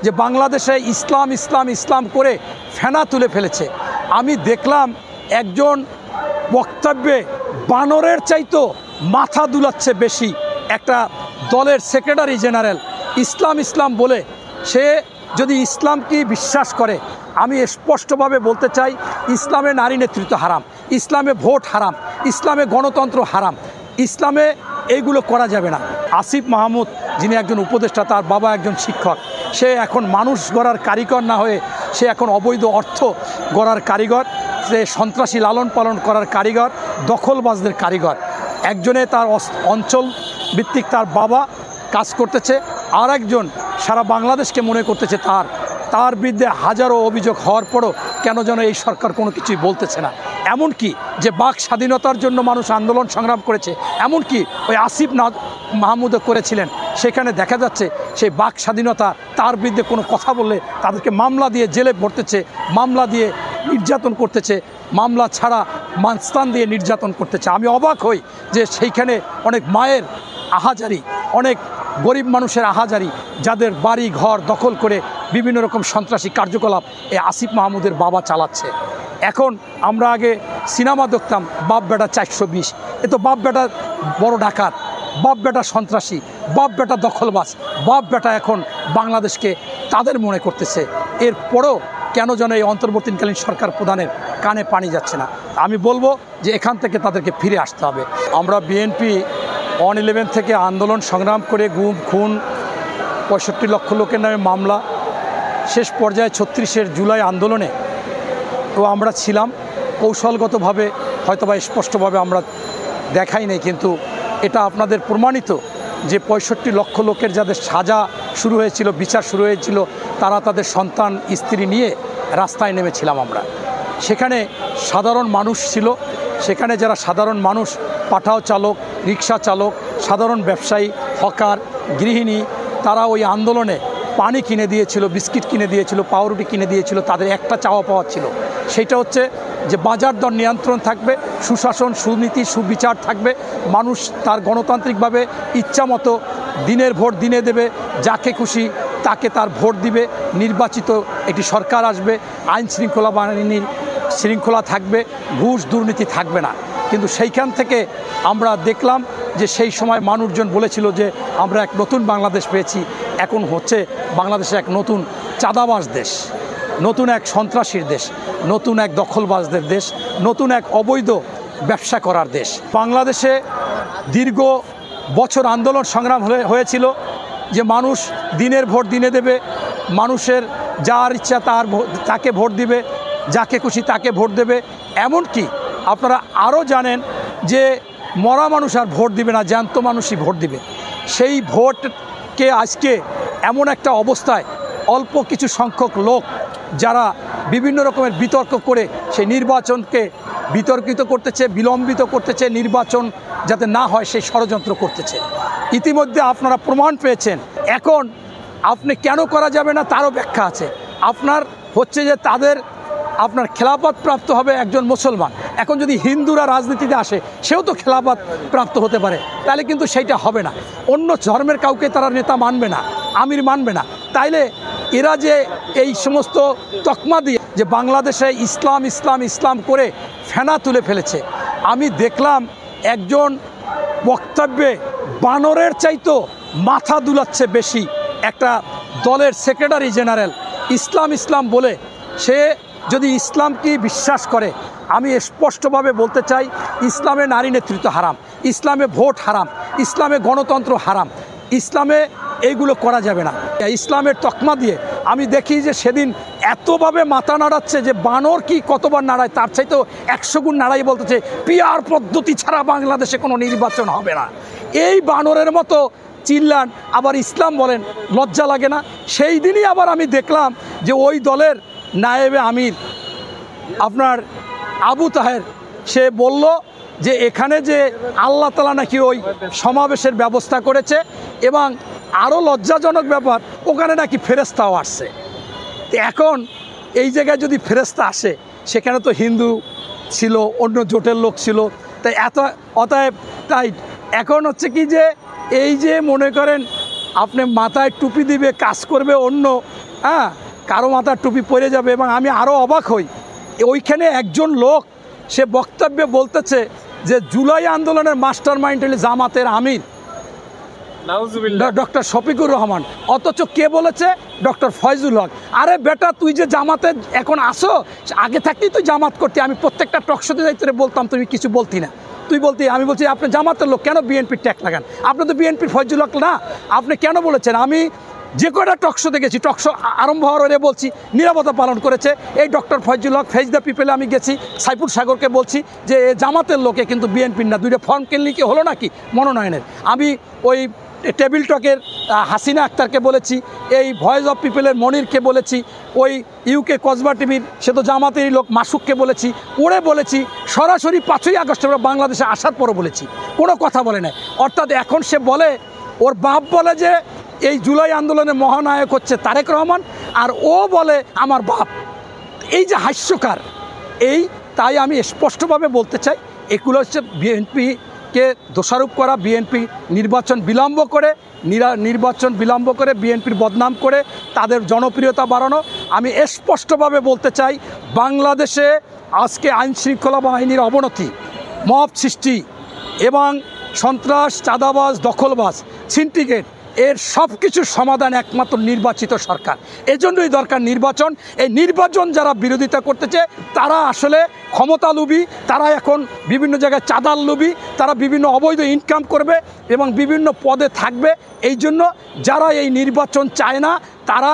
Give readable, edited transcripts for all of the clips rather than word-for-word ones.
যে বাংলাদেশে ইসলাম ইসলাম ইসলাম করে ফেনা তুলে ফেলেছে। আমি দেখলাম একজন বক্তব্যে বানরের চাইতো মাথা দুলাচ্ছে বেশি একটা দলের সেক্রেটারি জেনারেল ইসলাম ইসলাম বলে। সে যদি ইসলামকে বিশ্বাস করে, আমি স্পষ্টভাবে বলতে চাই ইসলামে নারী নেতৃত্ব হারাম, ইসলামে ভোট হারাম, ইসলামে গণতন্ত্র হারাম, ইসলামে এইগুলো করা যাবে না। আসিফ মাহমুদ যিনি একজন উপদেষ্টা, তার বাবা একজন শিক্ষক, সে এখন মানুষ গড়ার কারিগর না হয়ে সে এখন অবৈধ অর্থ গড়ার কারিগর, সে সন্ত্রাসী লালন পালন করার কারিগর, দখলবাজদের কারিগর। একজনে তার অঞ্চল ভিত্তিক তার বাবা কাজ করতেছে, আর একজন সারা বাংলাদেশকে মনে করতেছে তার বিরুদ্ধে হাজারো অভিযোগ হওয়ার পরও কেন যেন এই সরকার কোনো কিছুই বলতেছে না। এমনকি যে বাক স্বাধীনতার জন্য মানুষ আন্দোলন সংগ্রাম করেছে, এমনকি ওই আসিফ মাহমুদও করেছিলেন, সেখানে দেখা যাচ্ছে সেই বাক স্বাধীনতা, তার বিরুদ্ধে কোনো কথা বললে তাদেরকে মামলা দিয়ে জেলে ভরতেছে, মামলা দিয়ে নির্যাতন করতেছে, মামলা ছাড়া মানস্থান দিয়ে নির্যাতন করতেছে। আমি অবাক হই যে সেইখানে অনেক মায়ের আহাজারি, অনেক গরিব মানুষের আহাজারি, যাদের বাড়ি ঘর দখল করে বিভিন্ন রকম সন্ত্রাসী কার্যকলাপ এই আসিফ মাহমুদের বাবা চালাচ্ছে। এখন আমরা আগে সিনেমা দেখতাম বাপ বেটা 420, এ তো বাপ বেটা বড় ডাকাত, বাপ বেটা সন্ত্রাসী, বাপ বেটা দখলবাজ, বাপ বেটা এখন বাংলাদেশকে তাদের মনে করতেছে। এরপরও কেন যেন এই অন্তর্বর্তীকালীন সরকার প্রধানের কানে পানি যাচ্ছে না। আমি বলবো যে এখান থেকে তাদেরকে ফিরে আসতে হবে। আমরা বিএনপি 111 থেকে আন্দোলন সংগ্রাম করে গুম খুন 65 লক্ষ লোকের নামে মামলা, শেষ পর্যায়ে 36 জুলাই আন্দোলনে তো আমরা ছিলাম। কৌশলগতভাবে হয়তোবা স্পষ্টভাবে আমরা দেখাই নাই, কিন্তু এটা আপনাদের প্রমাণিত যে 65 লক্ষ লোকের যাদের সাজা শুরু হয়েছিল, বিচার শুরু হয়েছিল, তারা তাদের সন্তান স্ত্রী নিয়ে রাস্তায় নেমেছিলাম আমরা। সেখানে সাধারণ মানুষ ছিল, সেখানে যারা সাধারণ মানুষ, পাঠাও চালক, রিক্সা চালক, সাধারণ ব্যবসায়ী, হকার, গৃহিণী, তারা ওই আন্দোলনে পানি কিনে দিয়েছিল, বিস্কিট কিনে দিয়েছিল, পাউরুটি কিনে দিয়েছিল। তাদের একটা চাওয়া পাওয়া ছিল, সেটা হচ্ছে যে বাজার দর নিয়ন্ত্রণ থাকবে, সুশাসন, সুনীতি, সুবিচার থাকবে, মানুষ তার গণতান্ত্রিকভাবে ইচ্ছা মতো দিনের ভোট দিনে দেবে, যাকে খুশি তাকে তার ভোট দিবে, নির্বাচিত একটি সরকার আসবে, আইন শৃঙ্খলা বাহিনীর শৃঙ্খলা থাকবে, ঘুষ দুর্নীতি থাকবে না। কিন্তু সেইখান থেকে আমরা দেখলাম যে সেই সময় মানুষজন বলেছিল যে আমরা এক নতুন বাংলাদেশ পেয়েছি, এখন হচ্ছে বাংলাদেশে এক নতুন চাঁদাবাজ দেশ, নতুন এক সন্ত্রাসীর দেশ, নতুন এক দখলবাজদের দেশ, নতুন এক অবৈধ ব্যবসা করার দেশ। বাংলাদেশে দীর্ঘ বছর আন্দোলন সংগ্রাম হয়েছিল যে মানুষ দিনের ভোট দিনে দেবে, মানুষের যার ইচ্ছা তাকে ভোট দিবে, যাকে খুশি তাকে ভোট দেবে। এমনকি আপনারা আরও জানেন যে মরা মানুষ আর ভোট দিবে না, জ্যান্ত মানুষই ভোট দিবে। সেই ভোটকে আজকে এমন একটা অবস্থায় অল্প কিছু সংখ্যক লোক যারা বিভিন্ন রকমের বিতর্ক করে সেই নির্বাচনকে বিতর্কিত করতেছে, বিলম্বিত করতেছে, নির্বাচন যাতে না হয় সেই ষড়যন্ত্র করতেছে। ইতিমধ্যে আপনারা প্রমাণ পেয়েছেন। এখন আপনি কেন করা যাবে না তারও ব্যাখ্যা আছে। আপনার হচ্ছে যে আপনার খেলাফত প্রাপ্ত হবে একজন মুসলমান। এখন যদি হিন্দুরা রাজনীতিতে আসে, সেও তো খেলাফত প্রাপ্ত হতে পারে, তাহলে কিন্তু সেইটা হবে না। অন্য ধর্মের কাউকে তারা নেতা মানবে না, আমির মানবে না। তাইলে এরা যে এই সমস্ত তকমা দিয়ে যে বাংলাদেশে ইসলাম ইসলাম ইসলাম করে ফেনা তুলে ফেলেছে। আমি দেখলাম একজন বক্তব্যে বানরের চাইতো মাথা দুলাচ্ছে বেশি একটা দলের সেক্রেটারি জেনারেল ইসলাম ইসলাম বলে। সে যদি ইসলামকে বিশ্বাস করে, আমি স্পষ্টভাবে বলতে চাই ইসলামে নারী নেতৃত্ব হারাম, ইসলামে ভোট হারাম, ইসলামে গণতন্ত্র হারাম, ইসলামে এইগুলো করা যাবে না। ইসলামের তকমা দিয়ে আমি দেখি যে সেদিন এতভাবে মাথা নাড়াচ্ছে যে বানর কি কতবার নাড়ায়, তার চাইতেও 100 গুণ নাড়াই বলতেছে পিআর পদ্ধতি ছাড়া বাংলাদেশে কোনো নির্বাচন হবে না। এই বানরের মতো চিল্লান, আবার ইসলাম বলেন, লজ্জা লাগে না? সেই দিনই আবার আমি দেখলাম যে ওই দলের নায়েবে আমির আপনার আবু তাহের, সে বলল যে এখানে যে আল্লাহ তাআলা নাকি ওই সমাবেশের ব্যবস্থা করেছে, এবং আরও লজ্জাজনক ব্যাপার ওখানে নাকি ফেরেশতাও আসছে। এখন এই জায়গায় যদি ফেরেশতা আসে, সেখানে তো হিন্দু ছিল, অন্য জোটের লোক ছিল, তাই অতএব তাই এখন হচ্ছে কি যে এই যে মনে করেন আপনি মাথায় টুপি দিবে, কাজ করবে অন্য, হ্যাঁ, কারো মাথার টুপি পরে যাবে। এবং আমি আরও অবাক হই, ওইখানে একজন লোক সে বক্তব্যে বলতেছে যে জুলাই আন্দোলনের মাস্টার মাইন্ড হলে জামাতের আমির ডক্টর শফিকুর রহমান, অথচ কে বলেছে? ডক্টর ফয়জুল হক। আরে বেটা, তুই যে জামাতে এখন আসো, আগে থাকতেই তুই জামাত করতি। আমি প্রত্যেকটা টকশোতে যাইতে বলতাম, তুমি কিছু বলতি না, তুই বলতি। আমি বলছি আপনি জামাতের লোক, কেন বিএনপির ট্যাগ লাগান? আপনি তো বিএনপির ফয়জুল হক না, আপনি কেন বলেছেন? আমি যে কয়টা টকশো দেখেছি, টকশো আরম্ভ হওয়ার আগে বলছি নিরাপত্তা পালন করেছে এই doctor Faizul Haque. Face the পিপলে আমি গেছি, সাইফুল সাগরকে বলছি যে জামাতের লোকে কিন্তু বিএনপির না। দুইটা ফর্ম কিনলে কি হলো নাকি মনোনয়নের? আমি ওই টেবিল টকের হাসিনা আক্তারকে বলেছি, এই ভয়েস অফ পিপলের মনিরকে বলেছি, ওই ইউকে কসবা টিভির সে তো জামাতেরই লোক মাসুককে বলেছি, ওরে বলেছি, সরাসরি 5ই আগস্ট আমরা বাংলাদেশে আসার পরও বলেছি, কোনো কথা বলে নাই। অর্থাৎ এখন সে বলে, ওর বাপ বলে যে এই জুলাই আন্দোলনের মহানায়ক হচ্ছে তারেক রহমান, আর ও বলে আমার বাপ। এই যে হাস্যকার, তাই আমি স্পষ্টভাবে বলতে চাই, এগুলো হচ্ছে বিএনপিকে দোষারোপ করা, বিএনপি নির্বাচন বিলম্ব করে বিএনপির বদনাম করে তাদের জনপ্রিয়তা বাড়ানো। আমি স্পষ্টভাবে বলতে চাই, বাংলাদেশে আজকে আইনশৃঙ্খলা বাহিনীর অবনতি, মব সৃষ্টি এবং সন্ত্রাস, চাঁদাবাজ, দখলবাজ, সিন্ডিকেট, এর সব কিছুর সমাধান একমাত্র নির্বাচিত সরকার। এজন্যই দরকার নির্বাচন। এই নির্বাচন যারা বিরোধিতা করতেছে তারা আসলে ক্ষমতা লোভী, তারা এখন বিভিন্ন জায়গায় চাঁদার লোভী, তারা বিভিন্ন অবৈধ ইনকাম করবে এবং বিভিন্ন পদে থাকবে। এই জন্য যারা এই নির্বাচন চায় না, তারা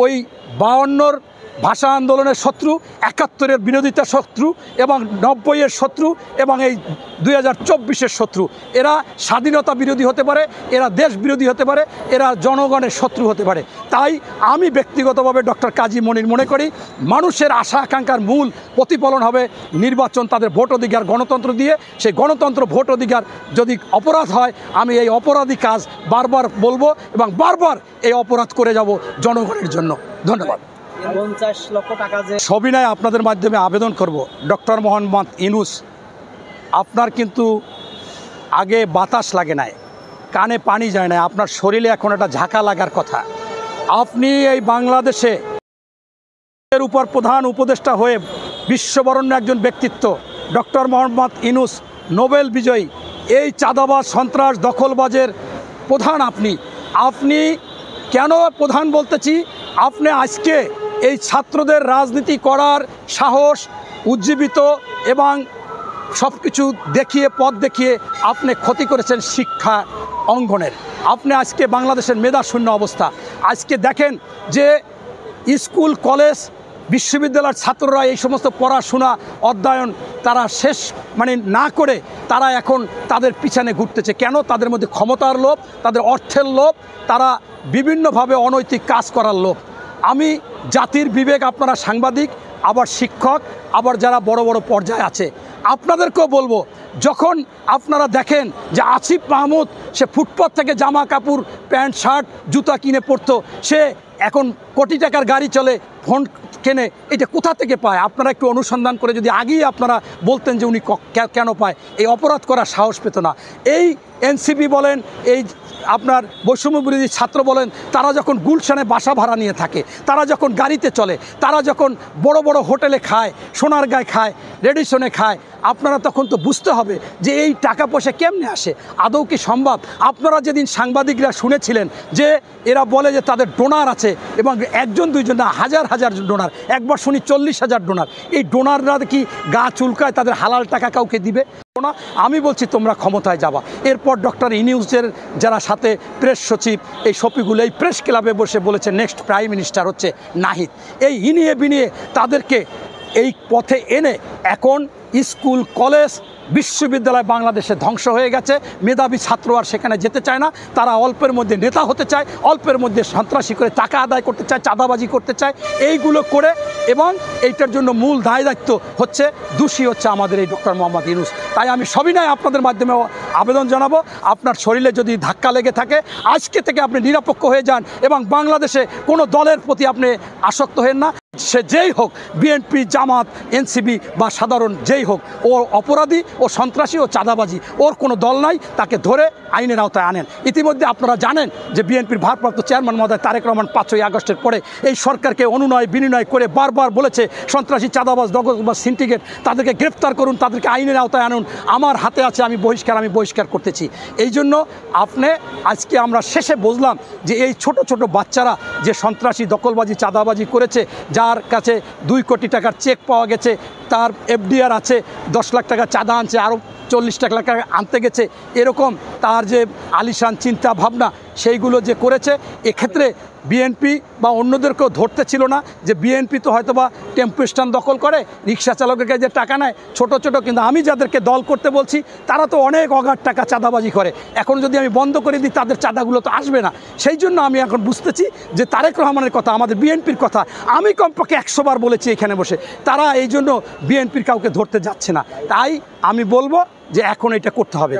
ওই 52-র ভাষা আন্দোলনের শত্রু, 71-এর বিরোধিতা শত্রু এবং 90-এর শত্রু এবং এই 2024-এর শত্রু। এরা স্বাধীনতা বিরোধী হতে পারে, এরা দেশ বিরোধী হতে পারে, এরা জনগণের শত্রু হতে পারে। তাই আমি ব্যক্তিগতভাবে ডক্টর কাজী মনির মনে করি, মানুষের আশা আকাঙ্ক্ষার মূল প্রতিফলন হবে নির্বাচন, তাদের ভোট অধিকার, গণতন্ত্র দিয়ে। সেই গণতন্ত্র, ভোট অধিকার যদি অপরাধ হয়, আমি এই অপরাধী কাজ বারবার বলবো এবং বারবার এই অপরাধ করে যাব জনগণের জন্য। ধন্যবাদ। 50 লক্ষ টাকা যে সবিনয় আপনাদের মাধ্যমে আবেদন করব, ডক্টর মোহাম্মদ ইউনূস, আপনার কিন্তু আগে বাতাস লাগে নাই, কানে পানি যায় না, আপনার শরীরে এখন একটা ঝাঁকা লাগার কথা। আপনি এই বাংলাদেশে এর উপর প্রধান উপদেষ্টা হয়ে বিশ্ববরণ্য একজন ব্যক্তিত্ব, ডক্টর মোহাম্মদ ইউনূস, নোবেল বিজয়ী, এই চাঁদাবাজ, সন্ত্রাস, দখলবাজের প্রধান আপনি কেন প্রধান বলতেছি? আপনি আজকে এই ছাত্রদের রাজনীতি করার সাহস, উজ্জীবিত এবং সব কিছু দেখিয়ে, পথ দেখিয়ে আপনি ক্ষতি করেছেন শিক্ষা অঙ্গনের। আপনি আজকে বাংলাদেশের মেধাশূন্য অবস্থা। আজকে দেখেন যে স্কুল, কলেজ, বিশ্ববিদ্যালয়ের ছাত্ররা এই সমস্ত পড়াশোনা, অধ্যয়ন তারা শেষ না করে তারা এখন তাদের পিছনে ঘুরতেছে। কেন? তাদের মধ্যে ক্ষমতার লোভ, তাদের অর্থের লোভ, তারা বিভিন্নভাবে অনৈতিক কাজ করার লোভ। আমি জাতির বিবেক, আপনারা সাংবাদিক, আবার শিক্ষক, আবার যারা বড় বড় পর্যায়ে আছে, আপনাদেরকেও বলবো, যখন আপনারা দেখেন যে আসিফ মাহমুদ সে ফুটপাত থেকে জামা কাপড়, প্যান্ট, শার্ট, জুতা কিনে পরতো, সে এখন কোটি টাকার গাড়ি চলে, ফোন কেনে, এটা কোথা থেকে পায়? আপনারা একটু অনুসন্ধান করে যদি আগেই আপনারা বলতেন যে উনি কেন পায়, এই অপরাধ করার সাহস পেত না। এই এনসিপি বলেন, এই আপনার বৈষম্য বিরোধী ছাত্র বলেন, তারা যখন গুলশানে বাসা ভাড়া নিয়ে থাকে, তারা যখন গাড়িতে চলে, তারা যখন বড় বড় হোটেলে খায়, সোনারগাঁয় খায়, রেডিসনে খায়, আপনারা তখন তো বুঝতে হবে যে এই টাকা পয়সা কেমনে আসে, আদৌ কি সম্ভব? আপনারা যেদিন সাংবাদিকরা শুনেছিলেন যে এরা বলে যে তাদের ডোনার আছে এবং একজন দুইজন না, হাজার হাজার ডোনার, একবার শুনি 40,000 ডোনার, এই ডোনাররা কি গা চুলকায় তাদের হালাল টাকা কাউকে দিবে না? আমি বলছি তোমরা ক্ষমতায় যাবা। এরপর ডক্টর ইউনূসের যারা সাথে প্রেস সচিব, এই শফিকুল এই প্রেস ক্লাবে বসে বলেছে নেক্সট প্রাইম মিনিস্টার হচ্ছে নাহিদ। এই ইনিয়ে বিনিয়ে তাদেরকে এই পথে এনে এখন স্কুল, কলেজ, বিশ্ববিদ্যালয় বাংলাদেশে ধ্বংস হয়ে গেছে। মেধাবী ছাত্র আর সেখানে যেতে চায় না, তারা অল্পের মধ্যে নেতা হতে চায়, অল্পের মধ্যে সন্ত্রাসী করে টাকা আদায় করতে চায়, চাঁদাবাজি করতে চায়, এইগুলো করে। এবং এইটার জন্য মূল দায় দায়িত্ব হচ্ছে, দোষী হচ্ছে আমাদের এই ডক্টর মোহাম্মদ ইউনূস। তাই আমি সবিনয় আপনাদের মাধ্যমে আবেদন জানাবো, আপনার শরীরে যদি ধাক্কা লেগে থাকে, আজকে থেকে আপনি নিরপেক্ষ হয়ে যান এবং বাংলাদেশে কোনো দলের প্রতি আপনি আসক্ত হেন না। সে যেই হোক, বিএনপি, জামাত, এনসিপি বা সাধারণ যেই হোক, ও অপরাধী, ও সন্ত্রাসী, ও চাঁদাবাজি, ওর কোনো দল নাই, তাকে ধরে আইনের আওতায় আনেন। ইতিমধ্যে আপনারা জানেন যে বিএনপির ভারপ্রাপ্ত চেয়ারম্যান মহোদয় তারেক রহমান 5ই আগস্টের পরে এই সরকারকে অনুনয় বিনিময় করে বারবার বলেছে সন্ত্রাসী, চাঁদাবাজ, দখলবাজ, সিন্ডিকেট তাদেরকে গ্রেপ্তার করুন, তাদেরকে আইনের আওতায় আনুন। আমার হাতে আছে, আমি বহিষ্কার করতেছি। এই জন্য আজকে আমরা শেষে বুঝলাম যে এই ছোট ছোট বাচ্চারা যে সন্ত্রাসী, দখলবাজি, চাঁদাবাজি করেছে, যার কাছে 2 কোটি টাকার চেক পাওয়া গেছে, তার এফডিআর আছে, 10 লাখ টাকা চাঁদা আনছে, আরও 40 লাখ টাকা আনতে গেছে, এরকম তার যে আলিশান চিন্তা ভাবনা সেইগুলো যে করেছে, এক্ষেত্রে বিএনপি বা অন্যদেরকেও ধরতে ছিল না যে বিএনপি তো হয়তো বা টেম্পো স্ট্যান্ড দখল করে, রিক্সা চালকের কাছে যে টাকা নেয় ছোট ছোট, কিন্তু আমি যাদেরকে দল করতে বলছি তারা তো অনেক অগাধ টাকা চাঁদাবাজি করে। এখন যদি আমি বন্ধ করে দিই তাদের চাঁদাগুলো তো আসবে না। সেই জন্য আমি এখন বুঝতেছি যে তারেক রহমানের কথা, আমাদের বিএনপির কথা আমি কমপক্ষে 100 বার বলেছি এখানে বসে, তারা এই জন্য বিএনপির কাউকে ধরতে যাচ্ছে না। তাই আমি বলবো যে এখন এটা করতে হবে।